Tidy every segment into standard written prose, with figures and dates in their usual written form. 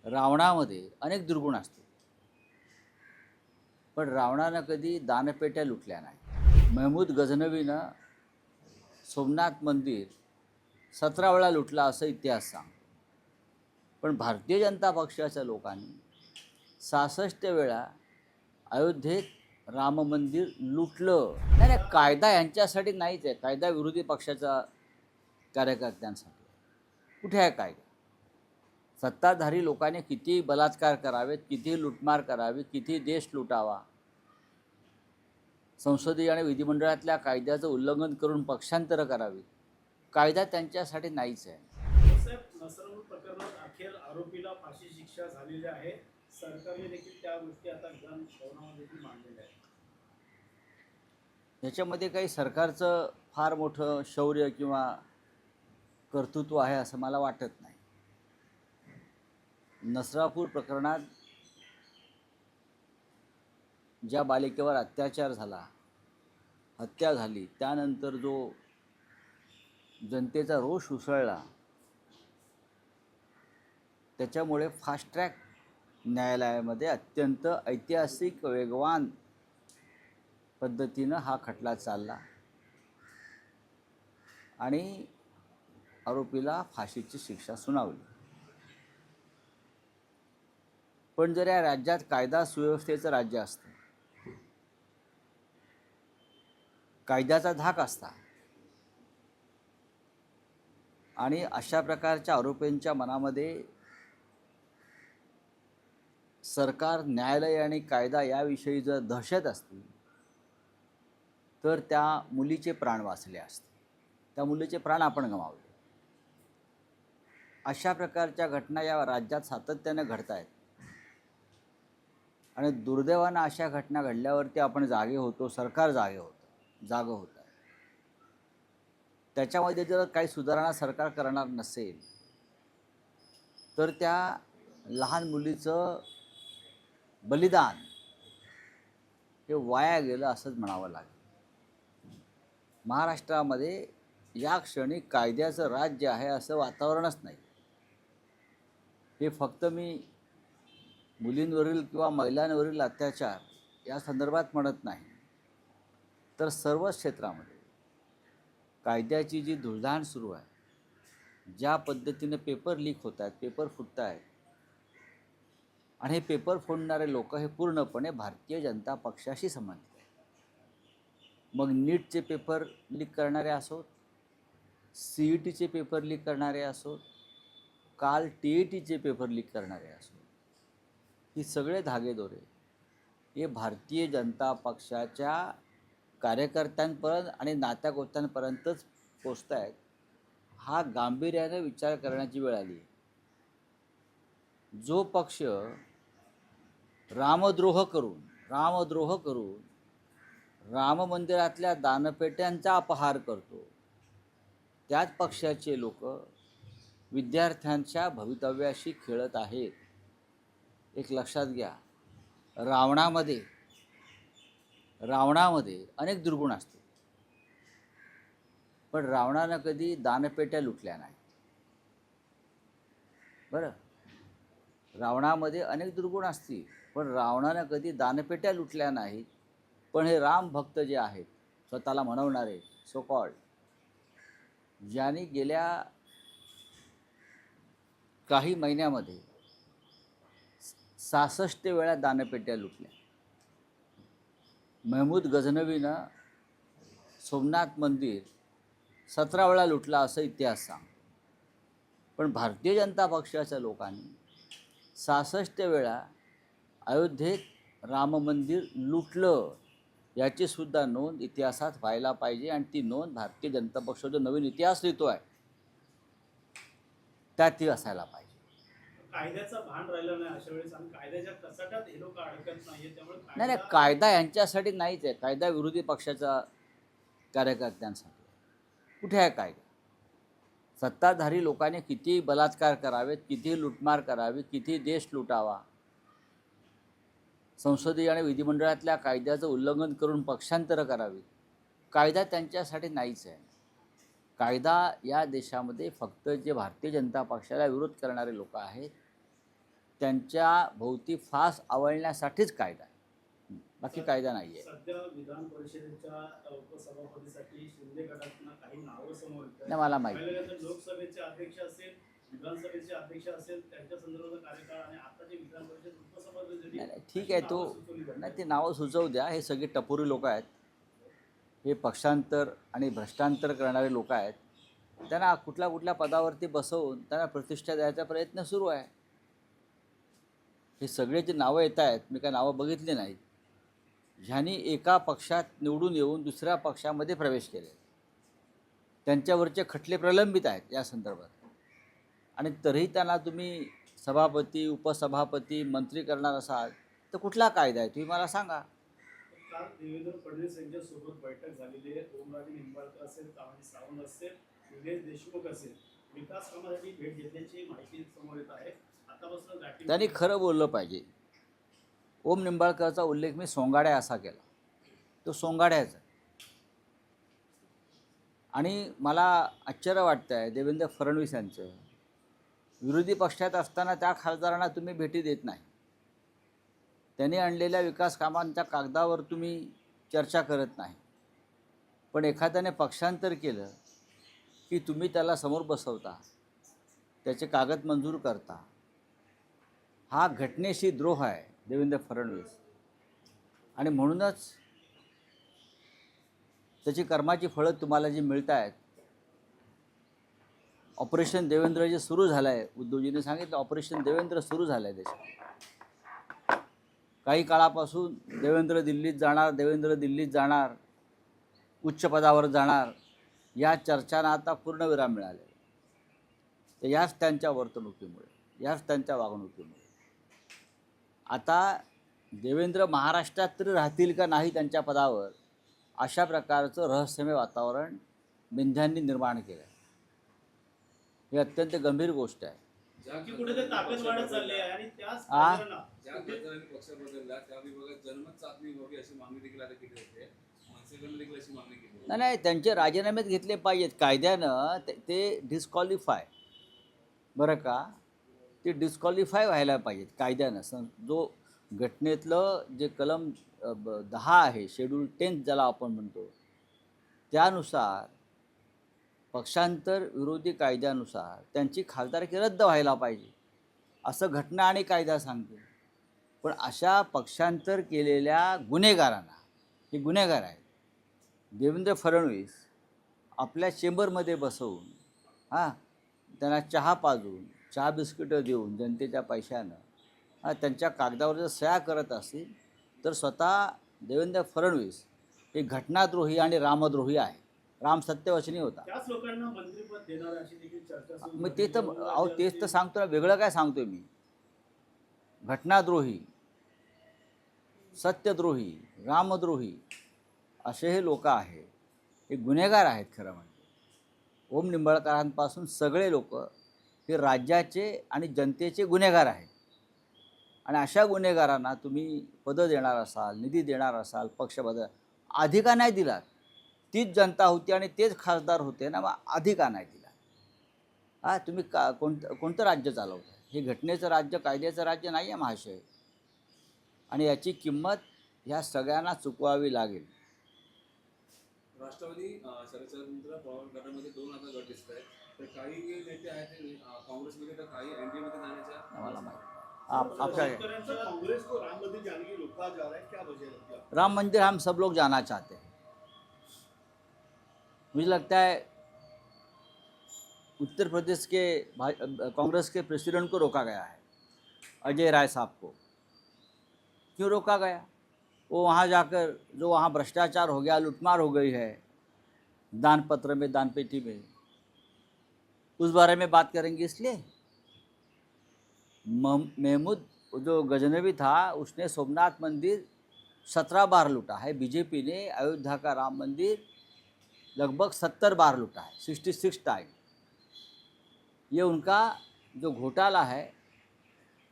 रावणामध्ये अनेक दुर्गुण असतात, पण रावणानं कधी दानपेट्या लुटल्या नाही. महमूद गझनवीनं सोमनाथ मंदिर 17 वेळा लुटला असं इतिहास सांगतो. पण भारतीय जनता पक्षाच्या लोकांनी 66 वेळा अयोध्येत राम मंदिर लुटलं. नाही नाही, कायदा यांच्यासाठी नाहीच आहे, कायदा विरोधी पक्षाच्या कार्यकर्त्यांसाठी. कुठे आहे कायदा? सत्ताधारी लोकांनी किती बलात्कार करावेत, किती लुटमार करावी, किती देश लुटावा, संसदीय आणि विधिमंडळातल्या कायद्याचं उल्लंघन करून पक्षांतर करावी, कायदा त्यांच्यासाठी नाहीच आहे. नसरापूर प्रकरणात अखेर आरोपीला फाशी शिक्षा झालेली आहे. सरकारने देखील त्या गोष्टी आता विधान भवनामध्ये देखील मांडलेल्या आहेत. याच्यामध्ये काही सरकारचं फार मोठं शौर्य किंवा कर्तृत्व आहे असं मला वाटत नाही. नसरापूर प्रकरणात ज्या बालिकेवर अत्याचार झाला, हत्या झाली, त्यानंतर जो जनतेचा रोष उसळला, त्याच्यामुळे फास्ट ट्रॅक न्यायालयामध्ये अत्यंत ऐतिहासिक वेगवान पद्धतीनं हा खटला चालला आणि आरोपीला फाशीची शिक्षा सुनावली. पण जर या राज्यात कायदा सुव्यवस्थेचं राज्य असतं, कायद्याचा धाक असता आणि अशा प्रकारच्या आरोपींच्या मनामध्ये सरकार, न्यायालय आणि कायदा याविषयी जर दहशत असती, तर त्या मुलीचे प्राण वाचले असते. त्या मुलीचे प्राण आपण गमावले. अशा प्रकारच्या घटना या राज्यात सातत्याने घडत आहेत आणि दुर्दैवानं अशा घटना घडल्यावरती आपण जागे होतो, सरकार जागं होतं. त्याच्यामध्ये जर काही सुधारणा सरकार करणार नसेल, तर त्या लहान मुलीचं बलिदान हे वाया गेलं असंच म्हणावं लागेल. महाराष्ट्रामध्ये या क्षणी कायद्याचं राज्य आहे असं वातावरणच नाही. हे फक्त मी मुलींवरील किंवा महिलांवरील अत्याचार या संदर्भात म्हणत नाही, तर सर्वच क्षेत्रामध्ये कायद्याची जी धुळधाण सुरू आहे, ज्या पद्धतीने पेपर लीक होत आहेत, पेपर फुटत आहेत, आणि हे पेपर फोडणारे लोक हे पूर्णपणे भारतीय जनता पक्षाशी संबंधित आहेत. मग नीटचे पेपर लीक करणारे असोत, CETचे पेपर लीक करणारे असोत, काल TETचे पेपर लीक करणारे असोत, ही सगळे धागेदोरे हे भारतीय जनता पक्षाच्या कार्यकर्त्यांपर्यंत आणि नात्यागोत्यांपर्यंतच पोचत आहेत. हा गांभीर्याने विचार करण्याची वेळ आली. जो पक्ष रामद्रोह करून राम मंदिरातल्या दानपेट्यांचा अपहार करतो, त्याच पक्षाचे लोक विद्यार्थ्यांच्या भवितव्याशी खेळत आहेत. एक लक्षात घ्या, रावणामध्ये अनेक दुर्गुण असतात, पण रावणानं कधी दानपेट्या लुटल्या नाही. बरं, रावणामध्ये अनेक दुर्गुण असतील, पण रावणानं कधी दानपेट्या लुटल्या नाहीत. पण हे राम भक्त जे आहेत, स्वतःला म्हणवणारे सो कॉल्ड, ज्यांनी गेल्या काही महिन्यामध्ये 66 वेळा दानपेट्या लुटल्या. महमूद गझनवीनं सोमनाथ मंदिर 17 वेळा लुटला असं इतिहास सांगतो. पण भारतीय जनता पक्षाच्या लोकांनी 66 वेळा अयोध्येत राम मंदिर लुटलं, याची सुद्धा नोंद इतिहासात व्हायला पाहिजे. आणि ती नोंद भारतीय जनता पक्ष जो नवीन इतिहास लिहितो आहे त्यात ती असायला पाहिजे. कायद्याचं भान राहिलं नाही अशा वेळेस, आणि कायद्याच्या कचाट्यात हे लोक अडकत नाहीये. त्यामुळे नाही, कायदा यांच्यासाठी नाहीच आहे, कायदा विरोधी पक्षाच्या कार्यकर्त्यांसाठी. कुठे आहे कायदा? सत्ताधारी लोकांनी किती बलात्कार करावेत, किती लुटमार करावी, किती देश लुटावा, संसदीय आणि विधिमंडळातल्या कायद्याचं उल्लंघन करून पक्षांतर करावी, कायदा त्यांच्यासाठी नाहीच आहे. कायदा या देशामध्ये फक्त जे भारतीय जनता पक्षाला विरोध करणारे लोक आहेत त्यांच्या भोवती फास आवळण्यासाठीच कायदा आहे, बाकी कायदा नाही आहे. सध्या विधान परिषदेच्या उपसभापतीसाठी शिंदे गटातून काही नावं समोर येत नाही, मला माहिती पहिल्या तर लोकसभेचे अध्यक्ष असेल, विधानसभेचे अध्यक्ष असेल, त्यांच्या संदर्भात कार्यकाळ आणि आता जे विधान परिषद उपसभापती नाही, ठीक आहे, तो नाही, ते नावं सुचवू द्या. हे सगळे टपोरी लोक आहेत, हे पक्षांतर आणि भ्रष्टांतर करणारे लोक आहेत. त्यांना कुठल्या कुठल्या पदावरती बसवून त्यांना प्रतिष्ठा द्यायचा प्रयत्न सुरू आहे. हे सगळे जे नावं येत आहेत, मी काय नावं बघितली नाहीत, ह्यांनी एका पक्षात निवडून येऊन दुसऱ्या पक्षामध्ये प्रवेश केले. त्यांच्यावरचे खटले प्रलंबित आहेत या संदर्भात, आणि तरीही त्यांना तुम्ही सभापती, उपसभापती, मंत्री करणार असाल तर कुठला कायदा आहे तुम्ही मला सांगा. काल देवेंद्र फडणवीस यांच्यासोबत बैठक झालेली आहे. ओमराजे निंबाळकर असेल, तानाजी सावंत असेल, निलेश देशमुख असेल, विकास कामासाठी भेट घेतल्याची माहिती समोर येत आहे. आतापासून गाठी त्यांनी खरं बोललं पाहिजे. ओम निंबाळकरचा उल्लेख मी सोंगाड्या असा केला, तो सोंगाड्याचा. आणि मला आश्चर्य वाटतं आहे देवेंद्र फडणवीस यांचं, विरोधी पक्षात असताना त्या खासदारांना तुम्ही भेटी देत नाही. त्यांनी आणलेल्या विकास कामांच्या कागदावर तुम्ही चर्चा करत नाही. पण एखाद्याने पक्षांतर केलं की तुम्ही त्याला समोर बसवता, त्याचे कागद मंजूर करता. हा घटनेशी द्रोह आहे देवेंद्र फडणवीस, आणि म्हणूनच त्याची कर्माची फळं तुम्हाला जी मिळत आहेत. ऑपरेशन देवेंद्र जे सुरू झालं आहे, उद्धवजीने सांगितलं ऑपरेशन देवेंद्र सुरू झालं आहे देशात. काही काळापासून देवेंद्र दिल्लीत जाणार, देवेंद्र दिल्लीत जाणार, उच्च पदावर जाणार, या चर्चांना आता पूर्णविराम मिळाले. तर याच त्यांच्या वर्तणुकीमुळे, याच त्यांच्या वागणुकीमुळे आता देवेंद्र महाराष्ट्रात तरी राहतील का नाही त्यांच्या पदावर, अशा प्रकारचं रहस्यमय वातावरण मिंध्यांनी निर्माण केलं आहे. ही अत्यंत गंभीर गोष्ट आहे. की कुठे ताकद वाढत चालली आहे आणि त्याच आ? खासदारांना ज्या खासदारांनी पक्ष बदलला त्या विभागात जनमत चाचणी व्हावी अशी मागणी देखील आता केली जाते. मनसेकडून देखील अशी मागणी केली जाते. नाही, त्यांचे राजीनामेच घेतले पाहिजेत कायद्यानं. ते डिस्क्वालिफाय, बरं का, ते डिस्क्वालिफाय व्हायला पाहिजेत कायद्यानं. जो घटनेतलं जे कलम 10 आहे, शेड्यूल 10 ज्याला आपण म्हणतो, त्यानुसार पक्षांतर विरोधी कायद्यानुसार त्यांची खासदारकी रद्द व्हायला पाहिजे असं घटना आणि कायदा सांगते. पण अशा पक्षांतर केलेल्या गुन्हेगारांना, हे गुन्हेगार आहेत, देवेंद्र फडणवीस आपल्या चेंबरमध्ये बसवून त्यांना चहा पाजून, चहा बिस्किटं देऊन जनतेच्या पैशानं त्यांच्या कागदावर जर सह्या करत असतील तर स्वतः देवेंद्र फडणवीस हे घटनाद्रोही आणि रामद्रोही आहे. राम सत्यवचनी होता. त्याच लोकांना मंत्रिपद देणार अशी देखील चर्चा सुरू मग ते तर तेच तर सांगतो ना, वेगळं काय सांगतोय मी. घटनाद्रोही, सत्यद्रोही, रामद्रोही असे हे लोक आहेत, हे गुन्हेगार आहेत खरं म्हणजे. ओम निंबाळकरांपासून सगळे लोक हे राज्याचे आणि जनतेचे गुन्हेगार आहेत. आणि अशा गुन्हेगारांना तुम्ही पदं देणार असाल, निधी देणार असाल, पक्ष बदल आधी का नाही दिला? तीच जनता होती आणि तेच खासदार होते ना, मग आधी का नाही दिला? तुम्ही कोणतं राज्य चालवता? हे घटनेचं राज्य, कायद्याचं राज्य नाही आहे महाशय. आणि याची किंमत ह्या सगळ्यांना चुकवावी लागेल. राष्ट्रवादी शरदचंद्र पवार गटामध्ये 2 आता गट दिसत आहेत. तर काही नेते आहेत ते काँग्रेसमध्ये, तर काही एनडीएमध्ये जाण्याच्या आम्हाला माहिती. आपका कांग्रेस को राम मंदिर जाने की रोका जा रहा है, क्या वजह लगती है? राम मंदिर हम सब लोग जाना चाहते हैं. मुझे लगता है उत्तर प्रदेश के कांग्रेस के प्रेसिडेंट को रोका गया है, अजय राय साहब को. क्यों रोका गया? वो वहाँ जाकर जो वहाँ भ्रष्टाचार हो गया, लूटमार हो गई है दान पत्र में, दान पेटी में, उस बारे में बात करेंगे इसलिए. महमूद जो गजनवी था उसने सोमनाथ मंदिर 17 बार लूटा है. बीजेपी ने अयोध्या का राम मंदिर लगभग 70 बार लूटा है, 66 टाइम. ये उनका जो घोटाला है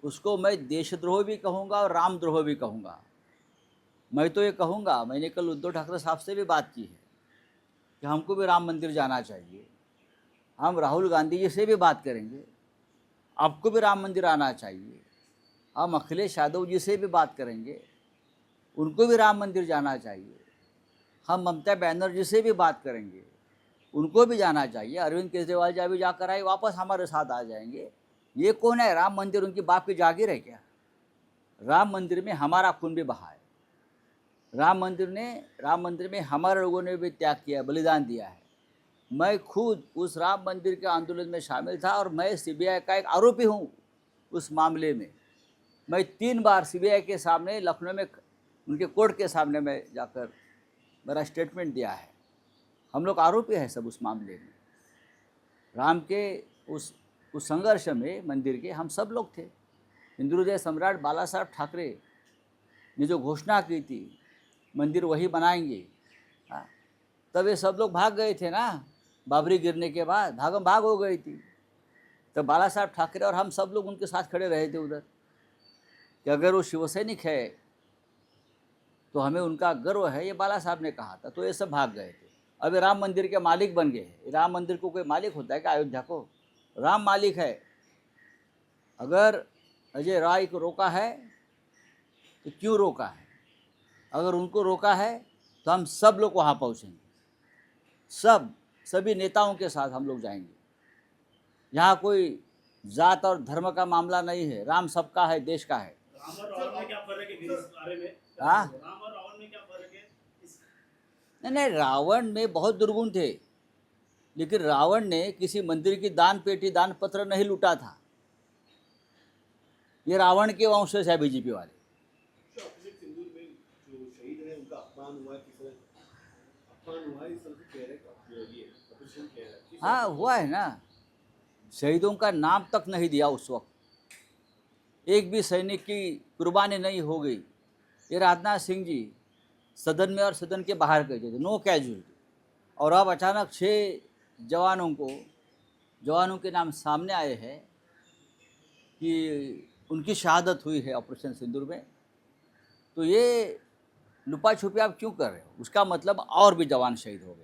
उसको मैं देशद्रोह भी कहूँगा और रामद्रोह भी कहूँगा. मैं तो ये कहूँगा, मैंने कल उद्धव ठाकरे साहब से भी बात की है कि हमको भी राम मंदिर जाना चाहिए. हम राहुल गांधी जी से भी बात करेंगे, आपको भी राम मंदिर आना चाहिए. हम अखिलेश यादव जी से भी बात करेंगे, उनको भी राम मंदिर जाना चाहिए। हम ममता बनर्जी से भी बात करेंगे, उनको भी जाना चाहिए। अरविंद केजरीवाल जी अभी जाकर आए, वापस हमारे साथ आ जाएंगे। ये कौन है? राम मंदिर उनकी बाप की जागीर है क्या? राम मंदिर में हमारा खून भी बहा है। राम मंदिर में हमारे लोगों ने भी त्याग किया, बलिदान दिया है। मैं खुद उस राम मंदिर के आंदोलन में शामिल था और मैं सीबीआई का एक आरोपी हूँ उस मामले में। मैं 3 बार सीबीआई के सामने लखनऊ में उनके कोर्ट के सामने मैं जाकर मेरा स्टेटमेंट दिया है। हम लोग आरोपी हैं सब उस मामले में। राम के उस संघर्ष में मंदिर के हम सब लोग थे। हिंदू हृदय सम्राट बाला साहब ठाकरे ने जो घोषणा की थी मंदिर वही बनाएंगे, हाँ, तब ये सब लोग भाग गए थे ना। बाबरी गिरने के बाद भागम भाग हो गई थी। तो बाला साहब ठाकरे और हम सब लोग उनके साथ खड़े रहे थे उधर कि अगर वो शिवसैनिक है तो हमें उनका गर्व है, ये बाला साहब ने कहा था। तो ये सब भाग गए थे। अब ये राम मंदिर के मालिक बन गए। राम मंदिर को कोई मालिक होता है क्या? अयोध्या को राम मालिक है। अगर अजय राय को रोका है तो क्यों रोका है? अगर उनको रोका है तो हम सब लोग वहाँ पहुँचेंगे, सभी नेताओं के साथ हम लोग जाएंगे। यहाँ कोई जात और धर्म का मामला नहीं है, राम सबका है, देश का है। राम और रावण में क्या फर्क है इस बारे में? हाँ? राम और रावण में क्या फर्क है? नहीं, रावण में बहुत दुर्गुण थे, लेकिन रावण ने किसी मंदिर की दान पेटी दान पत्र नहीं लूटा था। ये रावण के वंशज है बीजेपी वाले। तो अपने सिंदूर में जो शहीद है उनका अपमान हुआ है, इस तरह से कह रहे हैं, ये ऑपरेशन कह रहा है। हाँ, हुआ है ना। शहीदों का नाम तक नहीं दिया उस वक्त। एक भी सैनिक की कुर्बानी नहीं हो गई। ये राजनाथ सिंह जी सदन में और सदन के बाहर कहते थे नो कैजुअलिटी, और अब अचानक 6 जवानों के नाम सामने आए हैं कि उनकी शहादत हुई है ऑपरेशन सिंदूर में। तो ये लुपा छुपी आप क्यों कर रहे हो? उसका मतलब और भी जवान शहीद हो गए।